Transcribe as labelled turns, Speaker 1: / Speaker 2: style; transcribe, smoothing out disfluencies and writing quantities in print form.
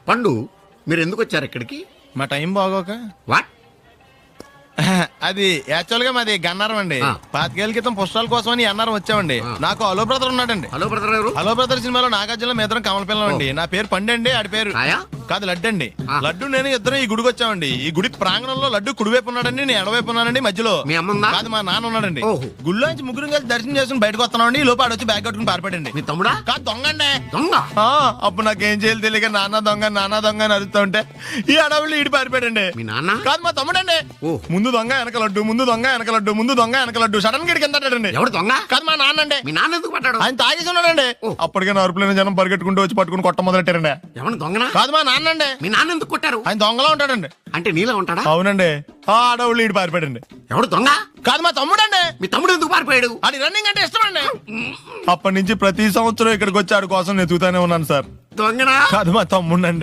Speaker 1: పండు మీరు ఎందుకు వచ్చారు ఇక్కడికి?
Speaker 2: మా టైం బాగోక.
Speaker 1: వాట్?
Speaker 2: అది యాక్చువల్ గా మాది గన్నారం అండి. 5 ఏళ్ల క్రితం పుష్పాల కోసం అని అన్నారం వచ్చామండి. నాకు హలో బ్రదర్ ఉన్నాడండి.
Speaker 1: హలో బ్రదర్ ఎవరు?
Speaker 2: హలో బ్రదర్ సినిమాలో నాగార్జున మేదరం కమల పిల్లం అండి. నా పేరు పండండి, ఆడి పేరు
Speaker 1: ఆయా?
Speaker 2: కాదు లడ్డు అండి. లడ్డు నేను ఇద్దరం ఈ గుడికి వచ్చామండి. ఈ గుడి ప్రాంగణంలో లడ్డు కుడివైపు ఉన్నాడండి, నేను ఎడవైపు ఉన్నానండి. మధ్యలో
Speaker 1: మీ అమ్మ ఉందా?
Speaker 2: కాదు మా నాన్న ఉన్నాడండి.
Speaker 1: ఓహో.
Speaker 2: గుళ్ళో నుంచి ముగ్గురు కలిసి దర్శనం చేసుకుని బయటకు వస్తున్నామండి. ఈ లోపు ఆడొచ్చి బ్యాగ్ కట్టుకుని పారిపోయాడండి.
Speaker 1: మీ తమ్ముడా?
Speaker 2: కాదు దొంగ అండి.
Speaker 1: దొంగ?
Speaker 2: అప్పుడు నాకేం చేయాలి తెలియక నాన్న దొంగ అని అరుస్తూ ఉంటే ఈ అడవులు ఈడి పారిపోయాడండి.
Speaker 1: మీ నాన్న?
Speaker 2: కాదు మా తమ్ముడండి.
Speaker 1: ఓ.
Speaker 2: ముందు దొంగ వెనక లడ్డు, ముందు దొంగ వెనక లడ్డు, ముందు దొంగ వెనక లడ్డు. సడన్ గా కిందండి.
Speaker 1: ఎవడు దొంగ?
Speaker 2: కాదు మా నాన్న అండి.
Speaker 1: మీ నాన్న ఎందుకు పట్టాడు?
Speaker 2: ఆయన తాగేసి ఉన్నాడండి. అప్పటికే అరుపులైన జనం పరిగెట్టుకుంటూ వచ్చి పట్టుకుని కొట్ట మొదలెట్టారండి.
Speaker 1: ఎవడు దొంగనా?
Speaker 2: కాదు మా నాన్న అండి.
Speaker 1: మీ నాన్న ఎందుకు కొట్టారు?
Speaker 2: ఆయన దొంగలా ఉంటాడండి.
Speaker 1: అంటే నీలా ఉంటాడా?
Speaker 2: అవునండి. ఆ అడవులు ఈడు పారిపోయాడండి.
Speaker 1: ఎవడు దొంగ?
Speaker 2: కాదు మా తమ్ముడండి.
Speaker 1: మీ తమ్ముడు ఎందుకు పారిపోయాడు?
Speaker 2: అది రన్నింగ్ అంటే ఇష్టం అండి. అప్పటి నుంచి ప్రతి సంవత్సరం ఇక్కడికి వచ్చి ఆడి కోసం వెతుకుతానే ఉన్నాను సార్.
Speaker 1: దొంగనా?
Speaker 2: కాదు మా తమ్ముడండి.